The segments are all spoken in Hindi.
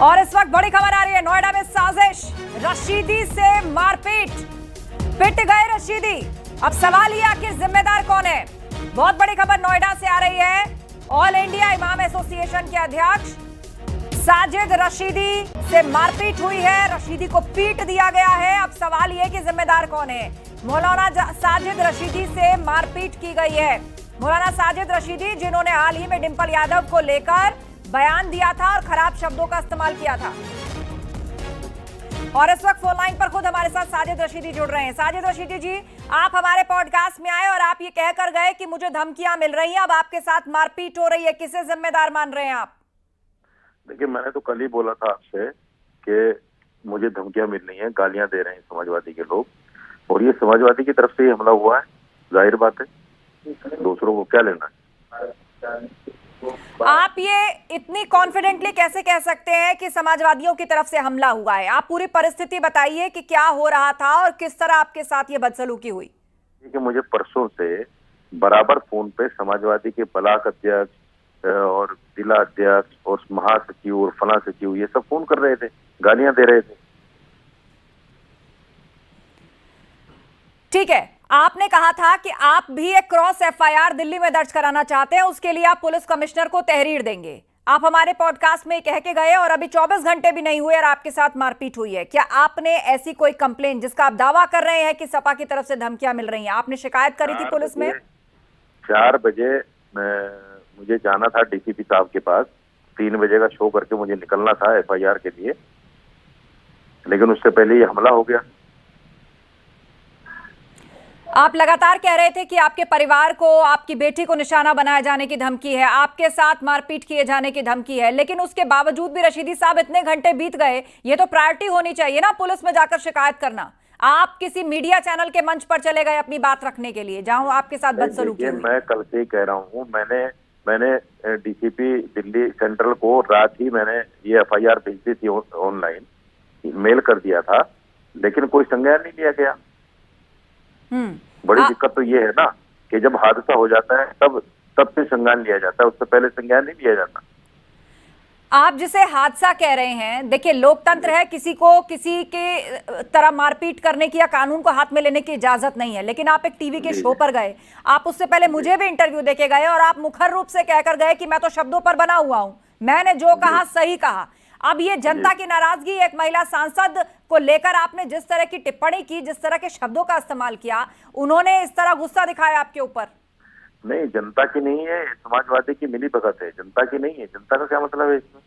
और इस वक्त बड़ी खबर आ रही है, नोएडा में साजिश, रशीदी से मारपीट, पिट गए रशीदी। अब सवाल ये आखिर जिम्मेदार कौन है? बहुत बड़ी खबर नोएडा से आ रही है। ऑल इंडिया इमाम एसोसिएशन के अध्यक्ष साजिद रशीदी से मारपीट हुई है, रशीदी को पीट दिया गया है। अब सवाल ये कि जिम्मेदार कौन है? मौलाना साजिद रशीदी से मारपीट की गई है। मौलाना साजिद रशीदी जिन्होंने हाल ही में डिंपल यादव को लेकर बयान दिया था और खराब शब्दों का इस्तेमाल किया था। और इस वक्त फोन लाइन पर खुद हमारे साथ साजिद रशीदी जुड़ रहे हैं। साजिद रशीदी जी, आप हमारे पॉडकास्ट में आए और आप ये कहकर गए कि मुझे धमकियां मिल रही हैं, अब आपके साथ मारपीट हो रही है, किसे जिम्मेदार मान रहे हैं आप? देखिए, मैंने तो कल ही बोला था आपसे कि मुझे धमकियां मिल रही हैं, गालियां दे रहे हैं समाजवादी के लोग, और ये समाजवादी की तरफ से ही हमला हुआ है। जाहिर बात है, दूसरों को क्या लेना है। आप ये इतनी कॉन्फिडेंटली कैसे कह सकते हैं कि समाजवादियों की तरफ से हमला हुआ है? आप पूरी परिस्थिति बताइए कि क्या हो रहा था और किस तरह आपके साथ ये बदसलूकी हुई। कि मुझे परसों से बराबर फोन पे समाजवादी के ब्लॉक अध्यक्ष और जिला अध्यक्ष और महासचिव और फला सचिव ये सब फोन कर रहे थे, गालियां दे रहे थे। ठीक है, आपने कहा था कि आप भी एक क्रॉस एफआईआर दिल्ली में दर्ज कराना चाहते हैं, उसके लिए आप पुलिस कमिश्नर को तहरीर देंगे। आप हमारे पॉडकास्ट में कह के गए और अभी 24 घंटे भी नहीं हुए और आपके साथ मारपीट हुई है। क्या आपने ऐसी कोई कंप्लेन, जिसका आप दावा कर रहे हैं कि सपा की तरफ से धमकियां मिल रही हैं, आपने शिकायत करी थी पुलिस में? 4 बजे मुझे जाना था डीसीपी साहब के पास, 3 बजे का शो करके मुझे निकलना था एफआईआर के लिए, लेकिन उससे पहले ये हमला हो गया। आप लगातार कह रहे थे कि आपके परिवार को, आपकी बेटी को निशाना बनाए जाने की धमकी है, आपके साथ मारपीट किए जाने की धमकी है, लेकिन उसके बावजूद भी रशीदी साहब इतने घंटे बीत गए, ये तो प्रायोरिटी होनी चाहिए ना पुलिस में जाकर शिकायत करना। आप किसी मीडिया चैनल के मंच पर चले गए अपनी बात रखने के लिए, जहां आपके साथ बदसलूकी हुई। मैं कल से ही कह रहा हूँ, मैंने डीसीपी दिल्ली सेंट्रल को रात ही मैंने ये एफआईआर भेज दी थी, ऑनलाइन मेल कर दिया था, लेकिन कोई संज्ञान नहीं लिया गया। बड़ी दिक्कत तो ये है ना कि जब हादसा हो जाता है तब से संज्ञान लिया जाता है, उससे पहले संज्ञान नहीं लिया जाता। आप जिसे हादसा कह रहे हैं, देखिए लोकतंत्र है, किसी को किसी के तरह मारपीट करने की या कानून को हाथ में लेने की इजाजत नहीं है, लेकिन आप एक टीवी के शो पर गए, आप उससे पहले मुझे भी इंटरव्यू देके गए और आप मुखर रूप से कहकर गए कि मैं तो शब्दों पर बना हुआ हूं, मैंने जो कहा सही कहा। अब ये जनता की नाराजगी, एक महिला सांसद को लेकर आपने जिस तरह की टिप्पणी की, जिस तरह के शब्दों का इस्तेमाल किया, उन्होंने इस तरह गुस्सा दिखाया आपके ऊपर। नहीं, जनता की नहीं है, समाजवादी की मिली भगत है, जनता की नहीं है। जनता का क्या मतलब है इसमें?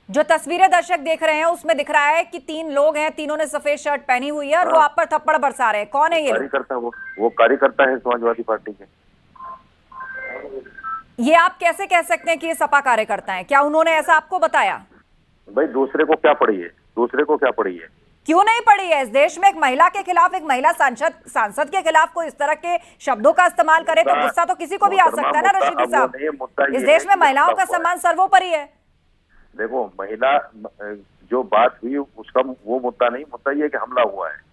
जो तस्वीरें दर्शक देख रहे हैं उसमें दिख रहा है कि 3 लोग हैं, तीनों ने सफेद शर्ट पहनी हुई है और वो आप पर थप्पड़ बरसा रहे हैं। कौन है ये कार्यकर्ता? वो कार्यकर्ता है समाजवादी पार्टी के। ये आप कैसे कह सकते हैं कि ये सपा कार्यकर्ता हैं? क्या उन्होंने ऐसा आपको बताया? भाई दूसरे को क्या पड़ी है, दूसरे को क्या पड़ी है? क्यों नहीं पड़ी है? इस देश में एक महिला के खिलाफ, एक महिला सांसद के खिलाफ कोई इस तरह के शब्दों का इस्तेमाल करे तो गुस्सा तो किसी को भी आ सकता है ना रशीदी साहब। इस देश में महिलाओं का सम्मान सर्वोपरि है। देखो, महिला जो बात हुई उसका वो मुद्दा नहीं, मुद्दा ये कि हमला हुआ है।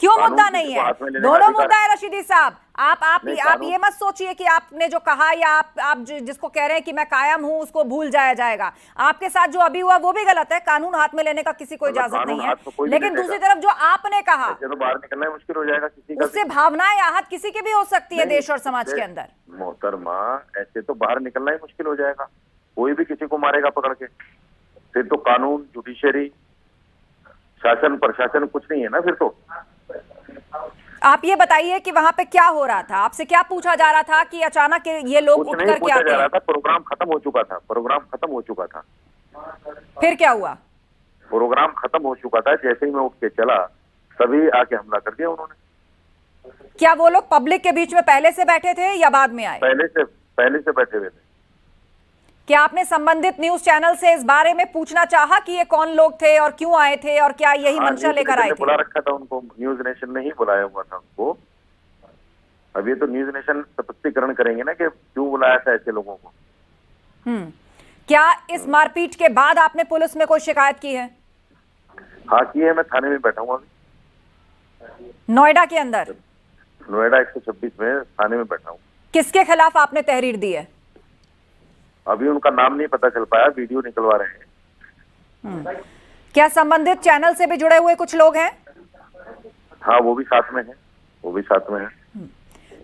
क्यों मुद्दा नहीं है? दोनों मुद्दा है रशीदी साहब। आप ये मत सोचिए कि आपने जो कहा या आप जिसको कह रहे हैं कि मैं कायम हूं उसको भूल जाया जाएगा। आपके साथ जो अभी हुआ वो भी गलत है, कानून हाथ में लेने का किसी को इजाजत नहीं है, लेकिन दूसरी तरफ जो आपने कहा, तो बाहर निकलना मुश्किल हो जाएगा किसी का, उससे भावनाएं आहत किसी की भी हो सकती है देश और समाज के अंदर। मोहतरमा, ऐसे तो बाहर निकलना ही मुश्किल हो जाएगा, कोई भी किसी को मारेगा पकड़ के। फिर तो कानून, जुडिशरी, शासन प्रशासन कुछ नहीं है ना फिर तो। आप ये बताइए कि वहां पे क्या हो रहा था, आपसे क्या पूछा जा रहा था कि अचानक ये लोग उठ कर के आते हैं? प्रोग्राम खत्म हो चुका था, प्रोग्राम खत्म हो चुका था। फिर क्या हुआ? प्रोग्राम खत्म हो चुका था, जैसे ही मैं उठ के चला सभी आके हमला कर दिया उन्होंने। क्या वो लोग पब्लिक के बीच में पहले से बैठे थे या बाद में आए? पहले से बैठे हुए थे। क्या आपने संबंधित न्यूज चैनल से इस बारे में पूछना चाहा कि ये कौन लोग थे और क्यों आए थे और क्या यही मंशा लेकर आए थे? बुला रखा था उनको, न्यूज नेशन ने ही बुलाया हुआ था उनको। अभी तो न्यूज नेशन स्पष्टीकरण करेंगे ना कि क्यों बुलाया था ऐसे लोगों को। क्या इस मारपीट के बाद आपने पुलिस में कोई शिकायत की है? हाँ की है, मैं थाने में बैठा हूँ अभी, नोएडा के अंदर। नोएडा 126 में थाने में बैठा हूँ। किसके खिलाफ आपने तहरीर दी है? अभी उनका नाम नहीं पता चल पाया, वीडियो निकलवा रहे हैं। क्या संबंधित चैनल से भी जुड़े हुए कुछ लोग हैं? हाँ, वो भी साथ में है, वो भी साथ में है।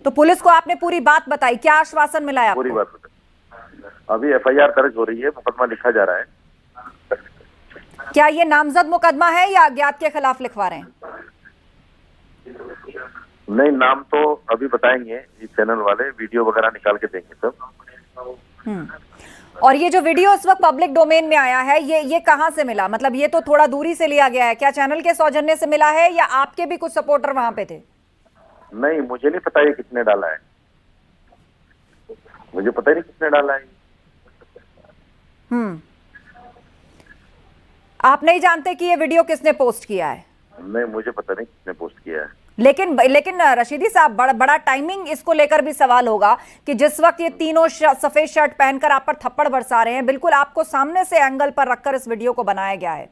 तो पुलिस को आपने पूरी बात बताई, क्या आश्वासन मिला है आपको? पूरी बात बताई। अभी FIR दर्ज हो रही है, मुकदमा लिखा जा रहा है। क्या ये नामजद मुकदमा है या अज्ञात के खिलाफ लिखवा रहे हैं? नहीं, नाम तो अभी बताएंगे ये चैनल वाले, वीडियो वगैरह निकाल के देंगे सब। और ये जो वीडियो इस वक्त पब्लिक डोमेन में आया है, ये कहां से मिला? मतलब ये तो थोड़ा दूरी से लिया गया है, क्या चैनल के सौजन्य से मिला है या आपके भी कुछ सपोर्टर वहां पे थे? नहीं, मुझे नहीं पता ये किसने डाला है, मुझे पता ही नहीं किसने डाला है। आप नहीं जानते कि ये वीडियो किसने पोस्ट किया है? नहीं, मुझे पता नहीं किसने पोस्ट किया है। लेकिन रशीदी साहब, बड़ा टाइमिंग इसको लेकर भी सवाल होगा कि जिस वक्त ये तीनों सफेद शर्ट पहनकर आप पर थप्पड़ बरसा रहे हैं, बिल्कुल आपको सामने से एंगल पर रखकर इस वीडियो को बनाया गया है।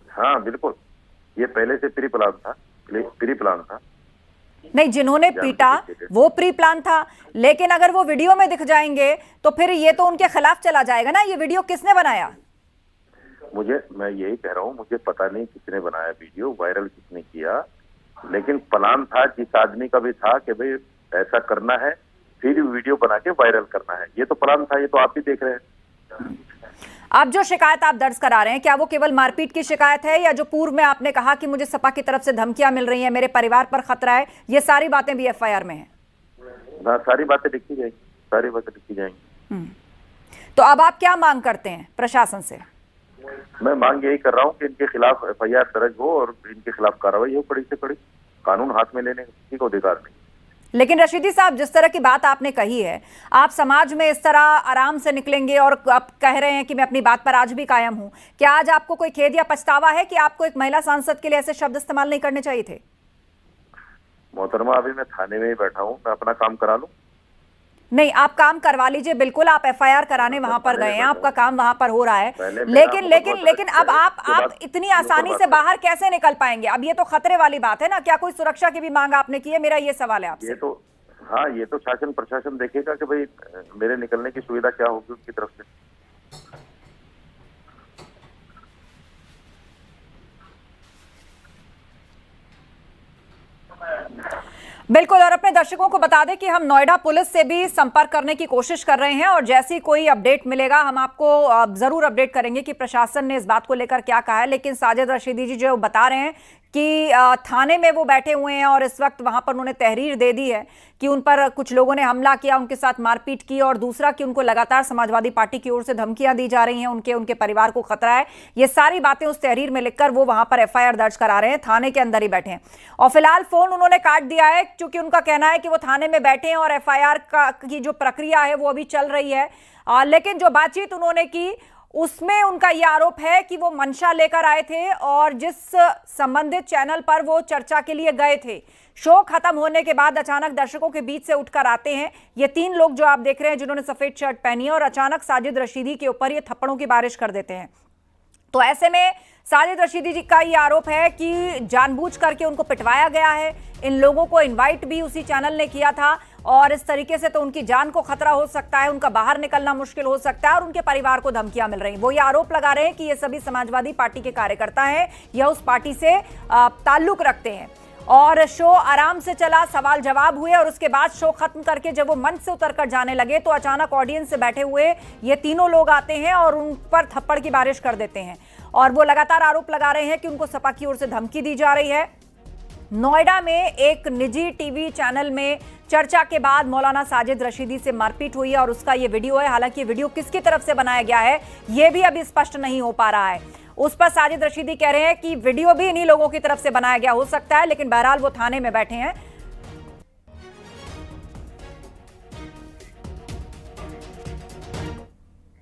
हाँ बिल्कुल, ये पहले से प्री प्लान था। नहीं, जिन्होंने पीटा वो प्री प्लान था, लेकिन अगर वो वीडियो में दिख जाएंगे तो फिर ये तो उनके खिलाफ चला जाएगा ना। ये वीडियो किसने बनाया? मैं यही कह रहा हूँ, मुझे पता नहीं किसने बनाया वीडियो, वायरल किसने किया, लेकिन प्लान था जिस आदमी का भी था कि भाई ऐसा करना है, फिर वीडियो बना के वायरल करना है। ये तो प्लान था, ये तो आप भी देख रहे हैं। आप जो शिकायत आप दर्ज करा रहे हैं, क्या वो केवल मारपीट की शिकायत है या जो पूर्व में आपने कहा कि मुझे सपा की तरफ से धमकियां मिल रही हैं, मेरे परिवार पर खतरा है, ये सारी बातें भी FIR में हैं? हाँ, सारी बातें लिखी जाएंगी, सारी बातें लिखी जाएंगी। तो अब आप क्या मांग करते हैं प्रशासन से? मैं मांग यही कर रहा हूँ कि इनके खिलाफ FIR दर्ज हो और इनके खिलाफ कार्रवाई हो कड़ी से कड़ी। कानून हाथ में लेने का किसी को अधिकार नहीं। लेकिन रशीदी साहब, जिस तरह की बात आपने कही है, आप समाज में इस तरह आराम से निकलेंगे और आप कह रहे हैं कि मैं अपनी बात पर आज भी कायम हूं, क्या आज आपको कोई खेद या पछतावा है कि आपको एक महिला सांसद के लिए ऐसे शब्द इस्तेमाल नहीं करने चाहिए थे? मोहतरमा, अभी मैं थाने में ही बैठा हूँ, मैं अपना काम करा लूं। नहीं, आप काम करवा लीजिए, बिल्कुल। आप FIR कराने वहां पर गए हैं, आपका काम वहां पर हो रहा है, लेकिन अब आप इतनी आसानी से बाहर कैसे निकल पाएंगे? अब ये तो खतरे वाली बात है ना। क्या कोई सुरक्षा की भी मांग आपने की है? मेरा ये सवाल है आपसे। ये तो शासन प्रशासन देखेगा कि भाई मेरे निकलने की सुविधा क्या होगी उनकी तरफ से। बिल्कुल। और अपने दर्शकों को बता दें कि हम नोएडा पुलिस से भी संपर्क करने की कोशिश कर रहे हैं और जैसी कोई अपडेट मिलेगा हम आपको जरूर अपडेट करेंगे कि प्रशासन ने इस बात को लेकर क्या कहा है। लेकिन साजिद रशीदी जी जो बता रहे हैं कि थाने में वो बैठे हुए हैं और इस वक्त वहां पर उन्होंने तहरीर दे दी है कि उन पर कुछ लोगों ने हमला किया, उनके साथ मारपीट की, और दूसरा कि उनको लगातार समाजवादी पार्टी की ओर से धमकियां दी जा रही हैं, उनके परिवार को खतरा है। ये सारी बातें उस तहरीर में लिखकर वो वहां पर FIR दर्ज करा रहे हैं, थाने के अंदर ही बैठे हैं। और फिलहाल फोन उन्होंने काट दिया है क्योंकि उनका कहना है कि वो थाने में बैठे हैं और FIR की जो प्रक्रिया है वो अभी चल रही है। लेकिन जो बातचीत उन्होंने की उसमें उनका यह आरोप है कि वो मंशा लेकर आए थे और जिस संबंधित चैनल पर वो चर्चा के लिए गए थे, शो खत्म होने के बाद अचानक दर्शकों के बीच से उठकर आते हैं ये तीन लोग जो आप देख रहे हैं जिन्होंने सफेद शर्ट पहनी है, और अचानक साजिद रशीदी के ऊपर ये थप्पड़ों की बारिश कर देते हैं। तो ऐसे में साजिद रशीदी जी का ये आरोप है कि जानबूझ करके उनको पिटवाया गया है। इन लोगों को इनवाइट भी उसी चैनल ने किया था और इस तरीके से तो उनकी जान को खतरा हो सकता है, उनका बाहर निकलना मुश्किल हो सकता है और उनके परिवार को धमकियां मिल रही हैं। वो ये आरोप लगा रहे हैं कि ये सभी समाजवादी पार्टी के कार्यकर्ता हैं या उस पार्टी से ताल्लुक रखते हैं। और शो आराम से चला, सवाल जवाब हुए और उसके बाद शो खत्म करके जब वो मंच से उतरकर जाने लगे तो अचानक ऑडियंस से बैठे हुए ये तीनों लोग आते हैं और उन पर थप्पड़ की बारिश कर देते हैं। और वो लगातार आरोप लगा रहे हैं कि उनको सपा की ओर से धमकी दी जा रही है। नोएडा में एक निजी टीवी चैनल में चर्चा के बाद मौलाना साजिद रशीदी से मारपीट हुई है और उसका ये वीडियो है। हालांकि वीडियो किसकी तरफ से बनाया गया है ये भी अभी स्पष्ट नहीं हो पा रहा है। उस पर साजिद रशीदी कह रहे हैं कि वीडियो भी इन्हीं लोगों की तरफ से बनाया गया हो सकता है, लेकिन बहरहाल वो थाने में बैठे हैं